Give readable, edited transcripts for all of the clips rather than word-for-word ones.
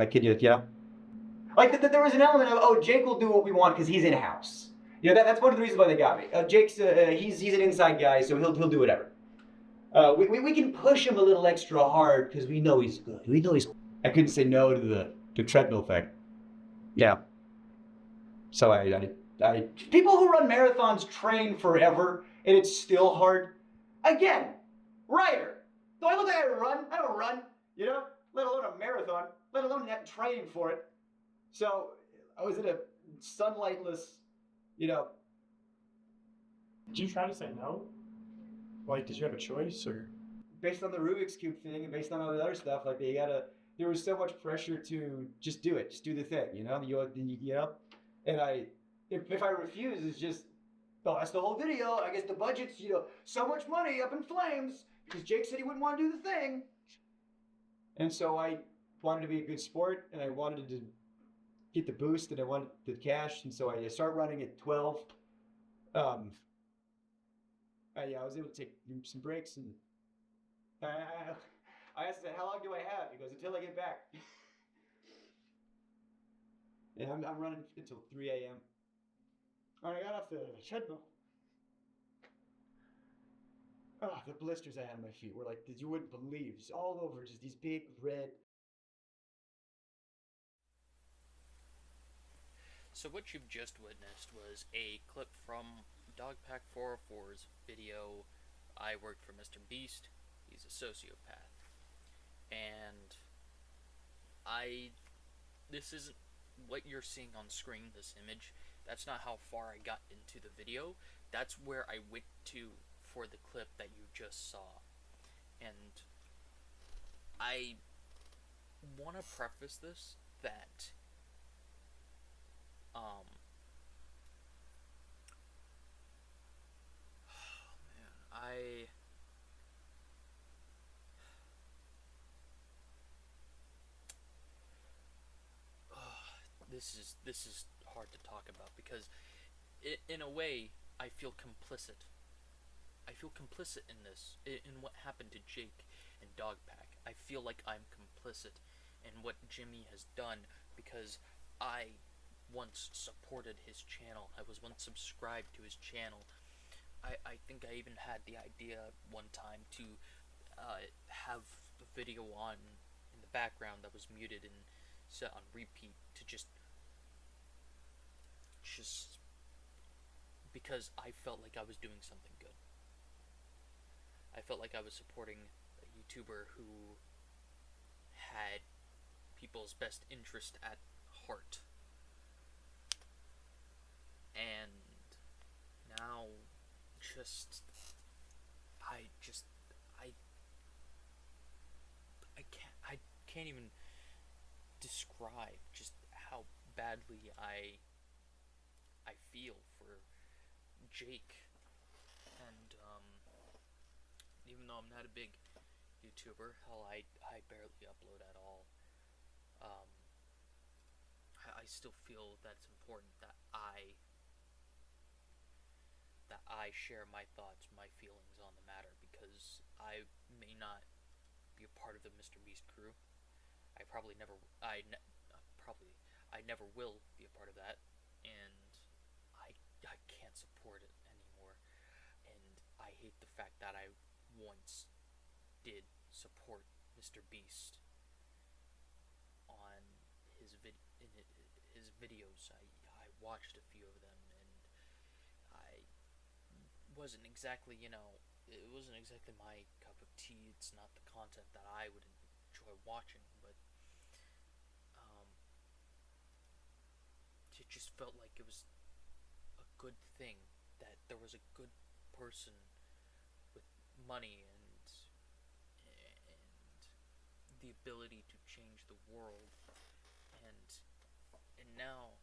Like, kid, yeah. Like, there was an element of, oh, Jake will do what we want because he's in house. You know, that's one of the reasons why they got me. Jake's he's an inside guy, so he'll do whatever. We can push him a little extra hard because we know he's good. We know he's. I couldn't say no to the treadmill thing. Yeah. So I people who run marathons train forever and it's still hard. Again, writer. Do I look like I run? I don't run. You know, let alone a marathon, let alone that training for it. So I was in a sunlightless, you know. Did you try to say no? Like, did you have a choice, or? Based on the Rubik's Cube thing and based on all the other stuff, like there was so much pressure to just do it, just do the thing, you know, and if I refuse, it's just, well, that's the whole video. I guess the budget's, so much money up in flames because Jake said he wouldn't want to do the thing, and so I wanted to be a good sport and I wanted to get the boost and I wanted the cash, and so I started running at 12. I was able to take some breaks and. I asked him, how long do I have? He goes, until I get back. And I'm running until 3 a.m. All right, I got off the treadmill. Oh, the blisters I had on my feet were like, you wouldn't believe. Just all over, just these big red. So what you've just witnessed was a clip from Dogpack 404's video, I worked for MrBeast, he's a sociopath. And this isn't what you're seeing on screen, this image. That's not how far I got into the video. That's where I went to for the clip that you just saw. And I want to preface this that this is hard to talk about because in a way I feel complicit. I feel complicit in this, in what happened to Jake and Dogpack. I feel like I'm complicit in what Jimmy has done because I once supported his channel. I was once subscribed to his channel. I think I even had the idea one time to have the video on in the background that was muted and set on repeat to just because I felt like I was doing something good. I felt like I was supporting a YouTuber who had people's best interest at heart. And now I can't even describe just how badly I feel for Jake. And even though I'm not a big YouTuber, hell, I barely upload at all. I still feel that it's important that I share my thoughts, my feelings on the matter, because I may not be a part of the MrBeast crew. I never will be a part of that, and I can't support it anymore. And I hate the fact that I once did support MrBeast on his videos. I watched a few of them, and I wasn't exactly, it wasn't exactly my cup of tea. It's not the content that I would enjoy watching, but it just felt like it was a good thing that there was a good person with money and the ability to change the world, and now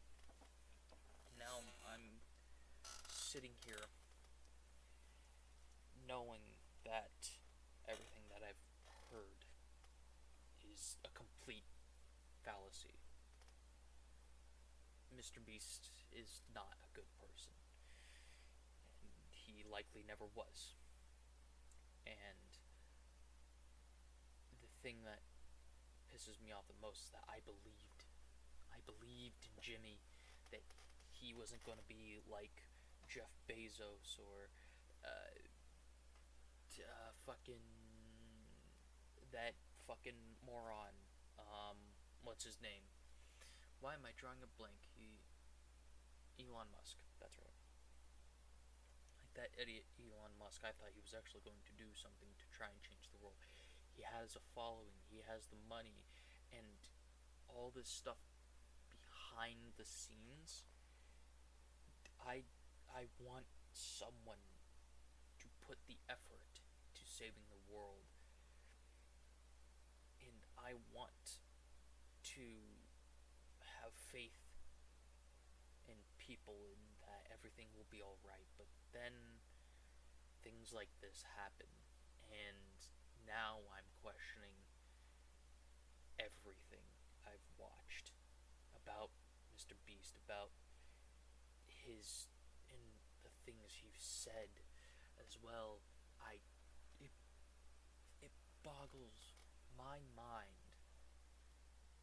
I'm sitting here knowing that everything that I've heard is a complete fallacy. MrBeast is not a good person, and he likely never was. And the thing that pisses me off the most is that I believed in Jimmy, that he wasn't going to be like Jeff Bezos or fucking that fucking moron. What's his name? Why am I drawing a blank? Elon Musk. That's right. Like that idiot Elon Musk. I thought he was actually going to do something to try and change the world. He has a following. He has the money, and all this stuff behind the scenes. I want someone to put the effort to saving the world, and I want to have faith in people and that everything will be alright, but then things like this happen, and now I'm questioning everything I've watched about MrBeast, about his and the things he's said as well. I it it boggles my mind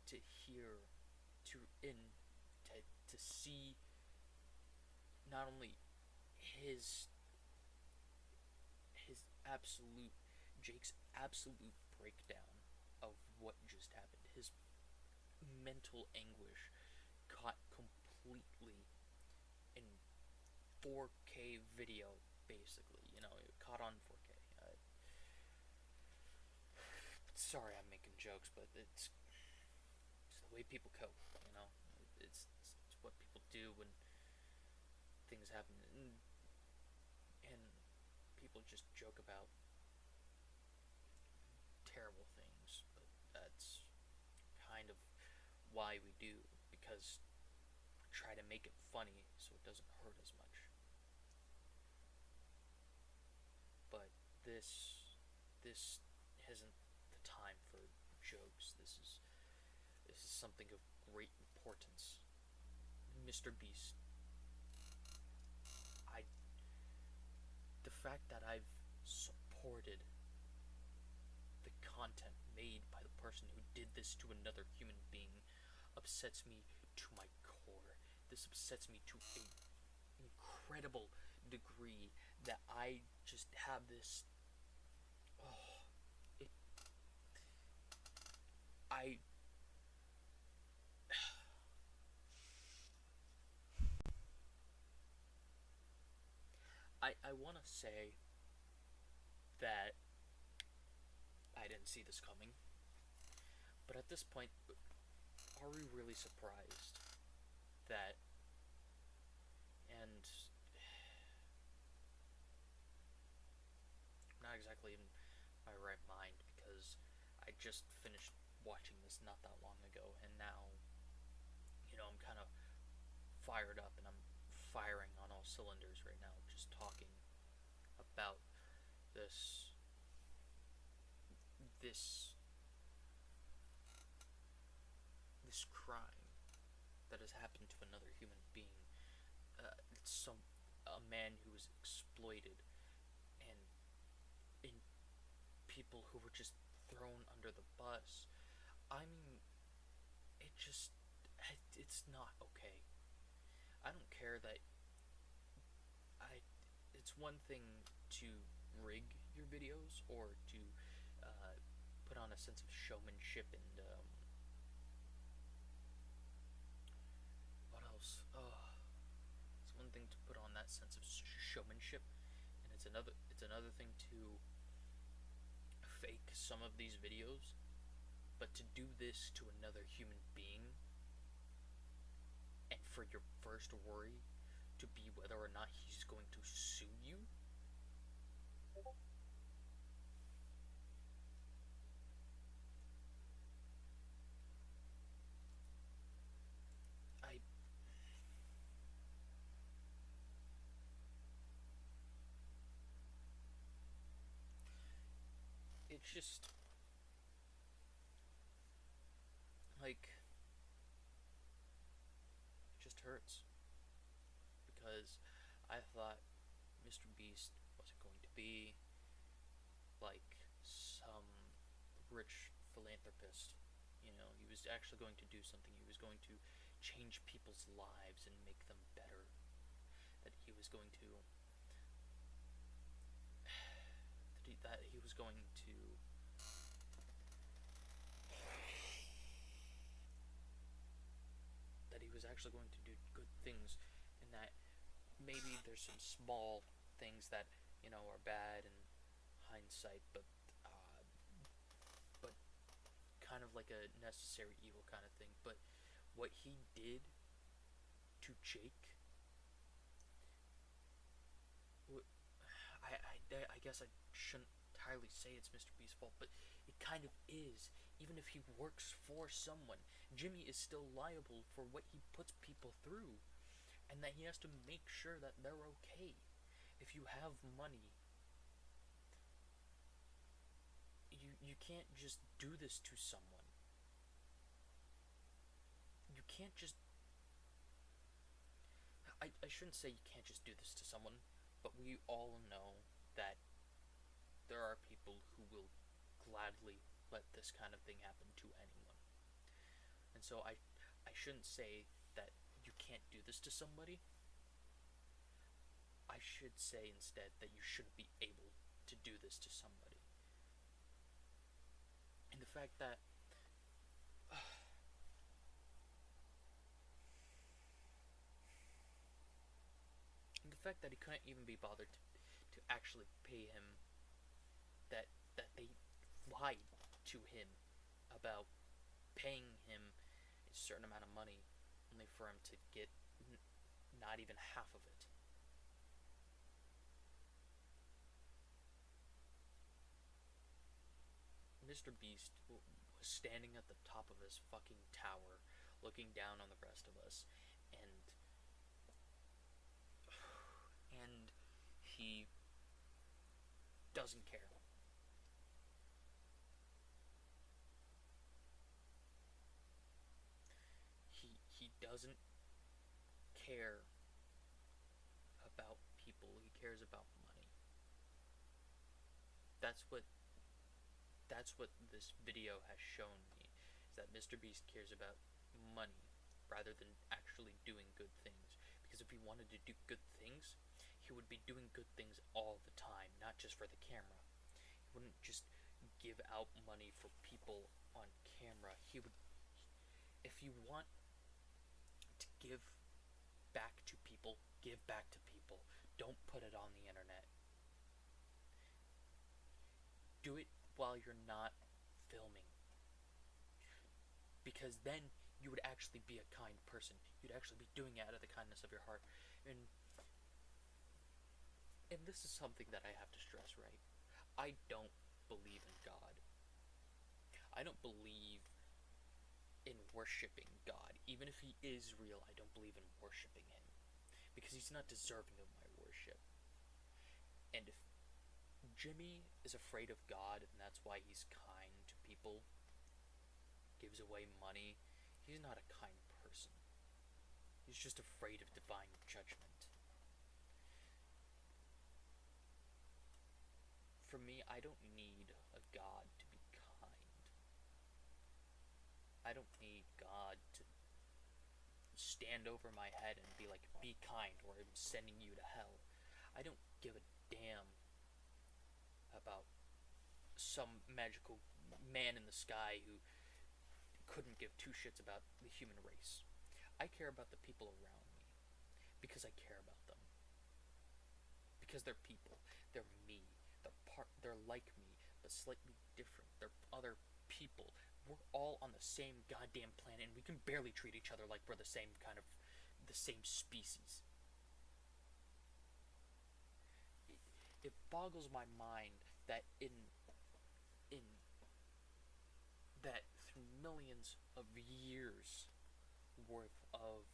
to hear to in to see not only his absolute Jake's absolute breakdown of what just happened, his mental anguish caught completely in 4K video, basically. You know, it caught on 4K. Sorry, I'm making jokes, but it's the way people cope. You know, it's what people do when things happen, and people just joke about terrible things, but that's kind of why we do, because we try to make it funny so it doesn't hurt as much. But this isn't the time for jokes. This is something of great importance. MrBeast, I the fact that I've supported the content made by the person who did this to another human being upsets me to my core. This upsets me to an incredible degree that I just have this. Oh, it. I want to say that I didn't see this coming, but at this point, are we really surprised that? And I'm not exactly in my right mind because I just finished watching this not that long ago, and now, I'm kind of fired up and I'm firing on all cylinders right now, just talking about this this this crime that has happened to another human being. It's a man who was exploited, and people who were just thrown under the bus. I mean, it's not okay. I don't care that it's one thing to rig your videos or to put on a sense of showmanship and what else? It's one thing to put on that sense of showmanship, and it's another thing to fake some of these videos, but to do this to another human being, and for your first worry to be whether or not he's going to sue you. I It's just like it just hurts because I thought MrBeast wasn't going to be like some rich philanthropist, You know, he was actually going to do something. He was going to change people's lives and make them better. That he was going to that he was going to that he was actually going to do good things, and that maybe there's some small things that, you know, are bad in hindsight, but kind of like a necessary evil kind of thing. But what he did to Jake, I guess I shouldn't entirely say it's Mr. Beast's fault, but it kind of is. Even if he works for someone, Jimmy is still liable for what he puts people through, and that he has to make sure that they're okay. If you have money, you can't just do this to someone. You can't just... I shouldn't say you can't just do this to someone, but we all know that there are people who will gladly let this kind of thing happen to anyone. And so I shouldn't say that you can't do this to somebody. I should say instead that you shouldn't be able to do this to somebody. And the fact that he couldn't even be bothered to actually pay him, that they lied to him about paying him a certain amount of money only for him to get not even half of it. Mr. Beast was standing at the top of his fucking tower, looking down on the rest of us, and he doesn't care. He doesn't care about people. He cares about money. That's what this video has shown me, is that Mr. Beast cares about money rather than actually doing good things. Because if he wanted to do good things, he would be doing good things all the time, not just for the camera. He wouldn't just give out money for people on camera. He would, if you want to give back to people, give back to people. Don't put it on the internet. Do it while you're not filming, because then you would actually be a kind person. You'd actually be doing it out of the kindness of your heart. And this is something that I have to stress, right? I don't believe in God. I don't believe in worshipping God. Even if he is real, I don't believe in worshipping him, because he's not deserving of my worship. And if Jimmy is afraid of God, and that's why he's kind to people, gives away money, he's not a kind person. He's just afraid of divine judgment. For me, I don't need a God to be kind. I don't need God to stand over my head and be like, be kind, or I'm sending you to hell. I don't give a damn about some magical man in the sky who couldn't give two shits about the human race. I care about the people around me, because I care about them. Because they're people. They're me. They're like me, but slightly different. They're other people. We're all on the same goddamn planet, and we can barely treat each other like we're the same species. It boggles my mind that that through millions of years worth of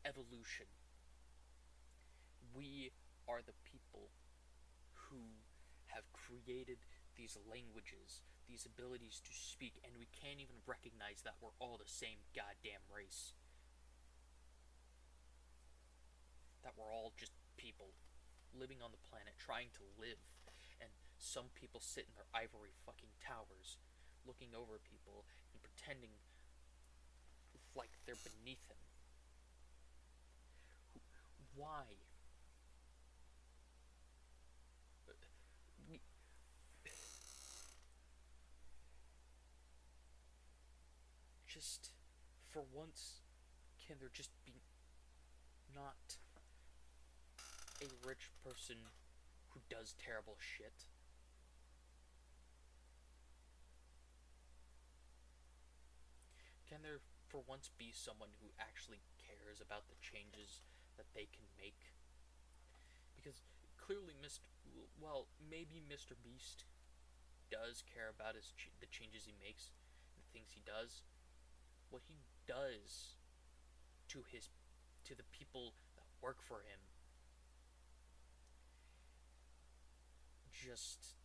evolution, we are the people who have created these languages, these abilities to speak, and we can't even recognize that we're all the same goddamn race. That we're all just people living on the planet, trying to live, and some people sit in their ivory fucking towers looking over people and pretending like they're beneath him. Why? We, just for once, can there just be not a rich person who does terrible shit? Can there for once be someone who actually cares about the changes that they can make? Because clearly maybe MrBeast does care about the changes he makes, the things he does. What he does to the people that work for him, just,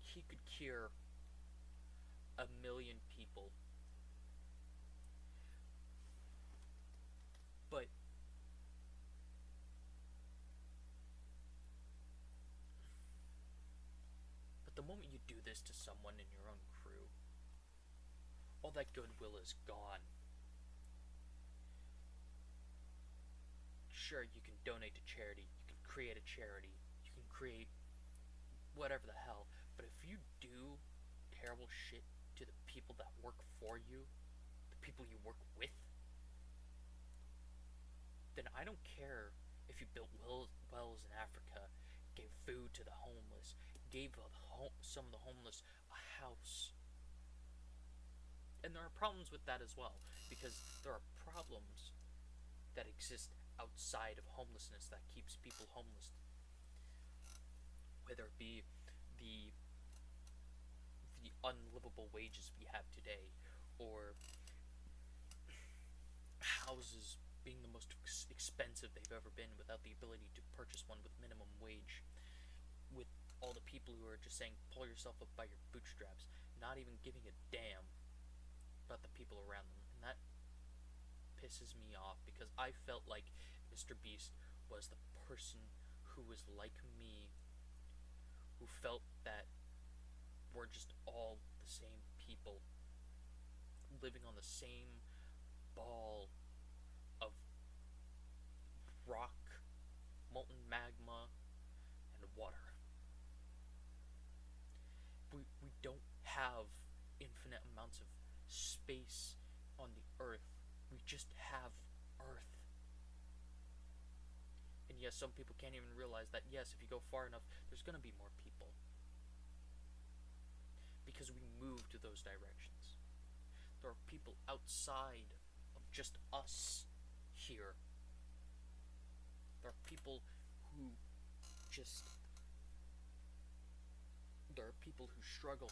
he could cure 1,000,000 people, but the moment you do this to someone in your own crew, all that goodwill is gone. Sure, you can donate to charity, you can create a charity, you can create whatever the hell, but if you do terrible shit to the people that work for you, the people you work with, then I don't care if you built wells in Africa, gave food to the homeless, gave some of the homeless a house. And there are problems with that as well, because there are problems that exist outside of homelessness that keeps people homeless. Whether it be the unlivable wages we have today, or houses being the most expensive they've ever been without the ability to purchase one with minimum wage, with all the people who are just saying pull yourself up by your bootstraps, not even giving a damn about the people around them. And that pisses me off, because I felt like MrBeast was the person who was like me, who felt that we're just all the same people, living on the same ball of rock, molten magma, and water. We don't have infinite amounts of space on the earth. We just have earth. And yes, some people can't even realize that, yes, if you go far enough, there's going to be more people. Because we move to those directions. There are people outside of just us here. There are people who struggle.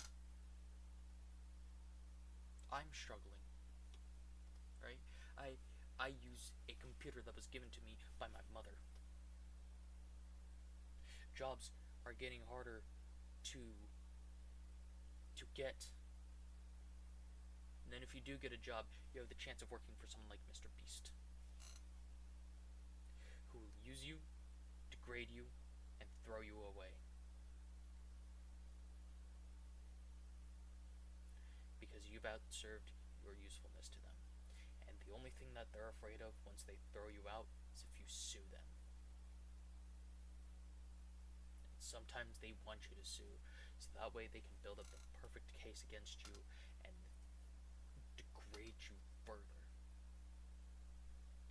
I'm struggling, right? I use a computer that was given to me by my mother. Jobs are getting harder to get. And then if you do get a job, you have the chance of working for someone like MrBeast, who will use you, degrade you, and throw you away. Because you've outserved your usefulness to them. And the only thing that they're afraid of once they throw you out is if you sue them. And sometimes they want you to sue, so that way they can build up the perfect case against you and degrade you further.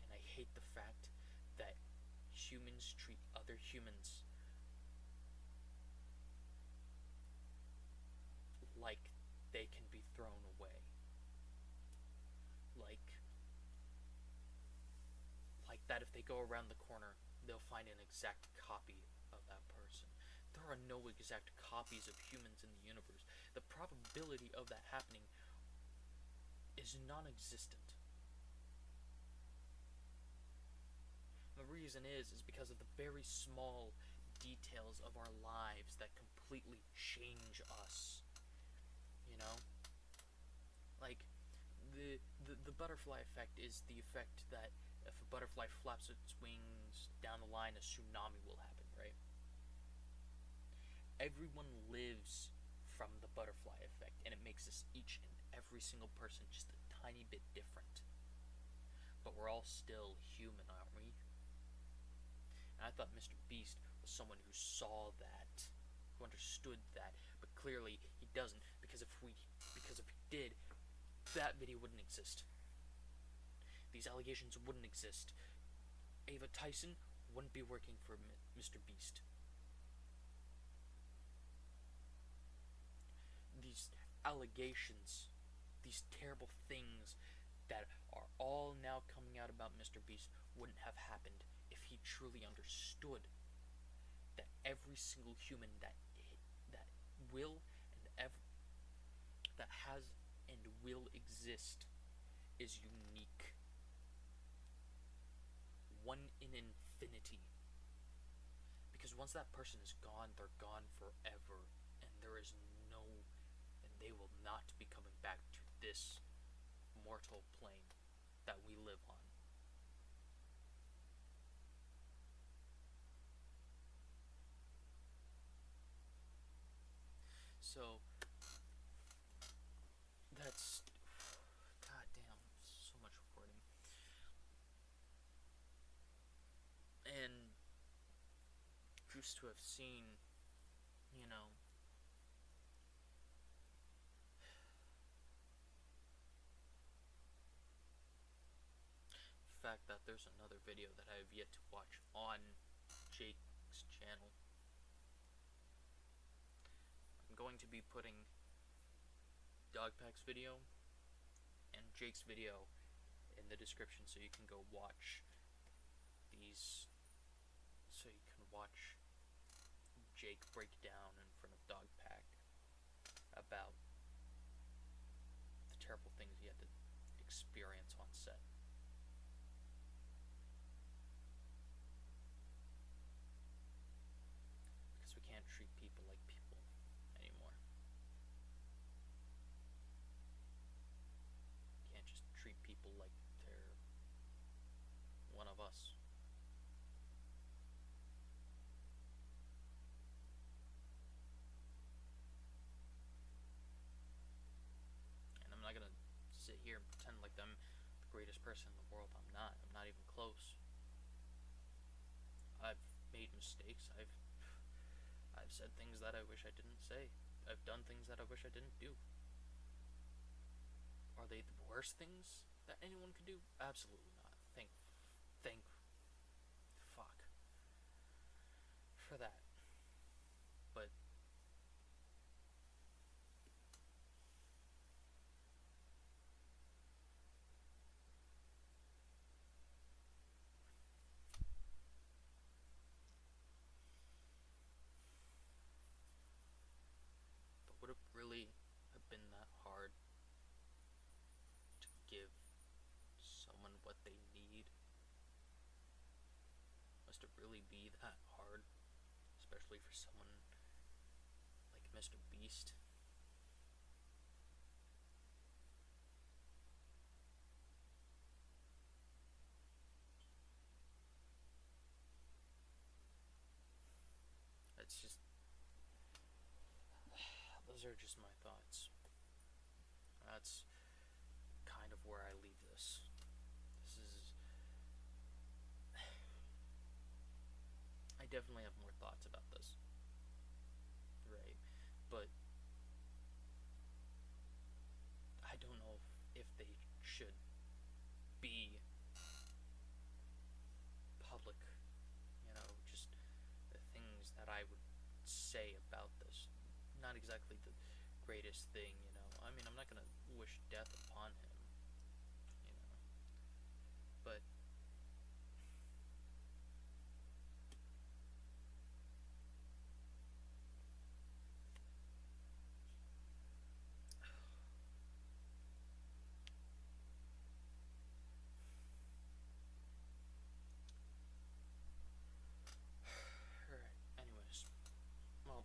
And I hate the fact that humans treat other humans like they can be thrown away. Like that if they go around the corner, they'll find an exact copy of that person. There are no exact copies of humans in the universe. The probability of that happening is non-existent. The reason is because of the very small details of our lives that completely change us. You know? Like, the butterfly effect is the effect that if a butterfly flaps its wings down the line, a tsunami will happen, right? Everyone lives from the butterfly effect, and it makes us each and every single person just a tiny bit different. But we're all still human, aren't we? And I thought MrBeast was someone who saw that, who understood that, but clearly he doesn't, because if he did, that video wouldn't exist. These allegations wouldn't exist. Ava Tyson wouldn't be working for MrBeast. These allegations, these terrible things that are all now coming out about MrBeast wouldn't have happened if he truly understood that every single human that will and ever that has and will exist is unique. One in infinity. Because once that person is gone, they're gone forever, and they will not be coming back to this mortal plane that we live on. So, that's... God damn, so much recording. And just to have seen, you know, the fact that there's another video that I have yet to watch on Jake's channel. I'm going to be putting Dogpack's video and Jake's video in the description so you can go watch these, so you can watch Jake break down in front of Dogpack about the terrible things he had to experience on set. Because we can't treat people like people anymore. We can't just treat people like they're one of us. And I'm not gonna sit here and pretend like I'm the greatest person in the world. I'm not. I'm not even close. I've made mistakes. I've said things that I wish I didn't say. I've done things that I wish I didn't do. Are they the worst things that anyone could do? Absolutely not. Thank fuck for that. But would it really have been that hard to give someone what they need? Must it really be that hard? Especially for someone like MrBeast? It's just... those are just my thoughts. That's kind of where I leave this. This is... I definitely have more thoughts about this. Right? But I don't know if they should be public. You know, just the things that I would say about this. Not exactly the greatest thing, you know. I mean, I'm not gonna wish death upon him, you know. But alright, anyways. Well,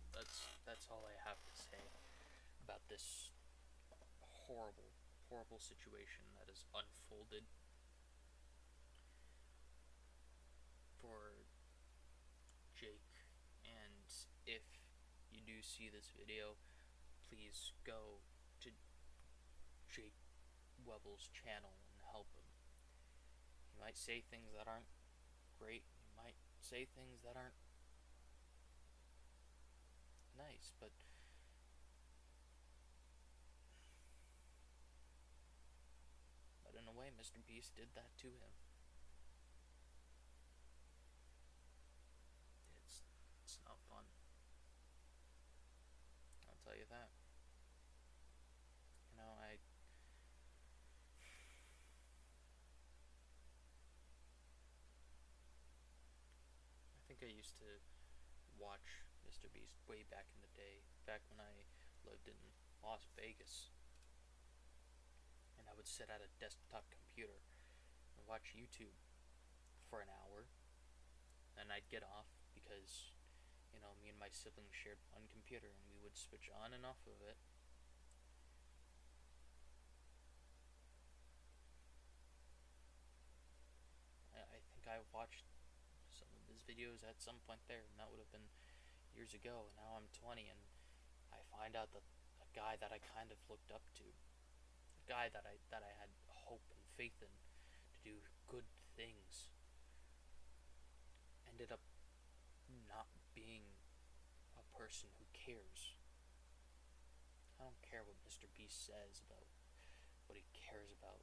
that's all I have to say about this horrible situation that has unfolded for Jake. And if you do see this video, please go to Jake Webble's channel and help him. He might say things that aren't great. He might say things that aren't nice, but in a way, MrBeast did that to him. It's not fun. I'll tell you that. You know, I think I used to watch MrBeast way back in the day, back when I lived in Las Vegas. And I would sit at a desktop computer and watch YouTube for an hour. And I'd get off because, you know, me and my siblings shared one computer and we would switch on and off of it. I think I watched some of his videos at some point there, and that would have been years ago. And now I'm 20 and I find out that a guy that I kind of looked up to, a guy that I had hope and faith in to do good things, ended up not being a person who cares. I don't care what MrBeast says about what he cares about.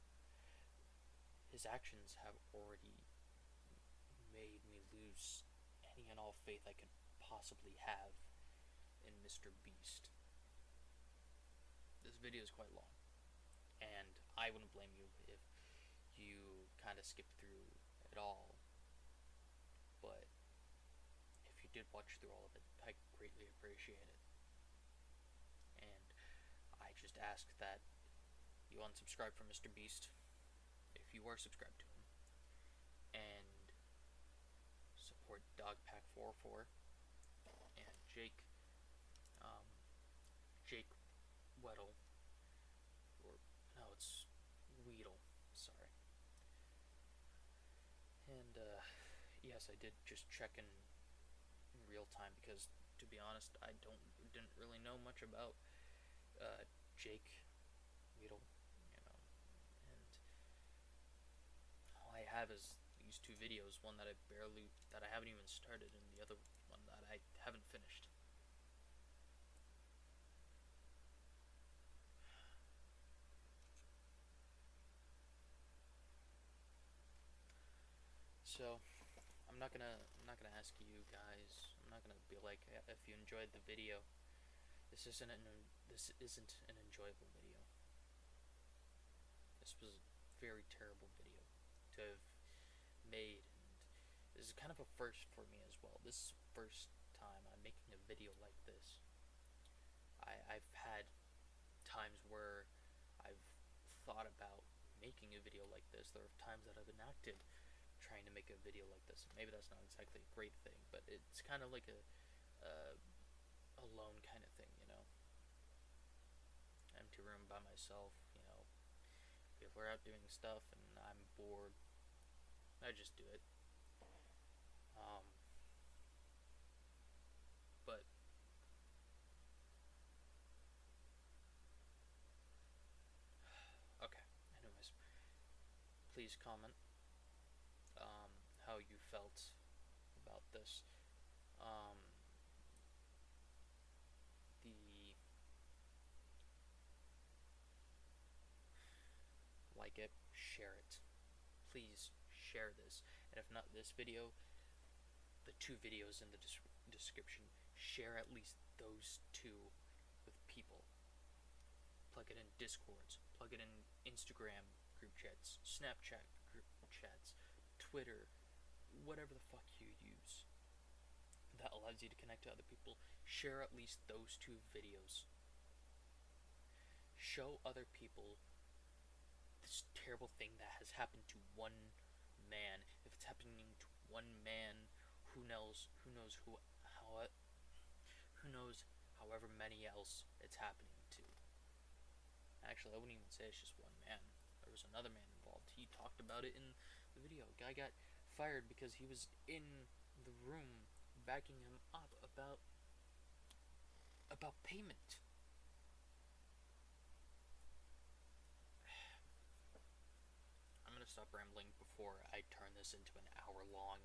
His actions have already made me lose any and all faith I could possibly have in MrBeast. This video is quite long, and I wouldn't blame you if you kind of skipped through it all, but if you did watch through all of it, I greatly appreciate it. And I just ask that you unsubscribe from MrBeast if you are subscribed to him, and support Dogpack44 and Jake Weddle, or no, it's Weedle, sorry. And yes, I did just check in real time because, to be honest, I didn't really know much about Jake Weedle, you know, and all I have is these two videos, one that I haven't even started, and the other one that I haven't finished. So, I'm not gonna ask you guys. I'm not gonna be like, if you enjoyed the video. This isn't an enjoyable video. This was a very terrible video to have made, and this is kind of a first for me as well. This is the first time I'm making a video like this. I've had times where I've thought about making a video like this. There are times that I've enacted trying to make a video like this. Maybe that's not exactly a great thing, but it's kind of like a alone kind of thing, you know. Empty room by myself, you know. People are out doing stuff and I'm bored. I just do it. But okay. Anyways, please comment how you felt about this. Like it, share it. Please share this. And if not this video, the two videos in the description, share at least those two with people. Plug it in Discords, plug it in Instagram group chats, Snapchat group chats, Twitter, whatever the fuck you use that allows you to connect to other people. Share at least those two videos. Show other people this terrible thing that has happened to one man. If it's happening to one man, who knows however many else it's happening to. Actually, I wouldn't even say it's just one man. There was another man involved. He talked about it in the video. A guy got fired because he was in the room backing him up about about payment. I'm gonna stop rambling before I turn this into an hour-long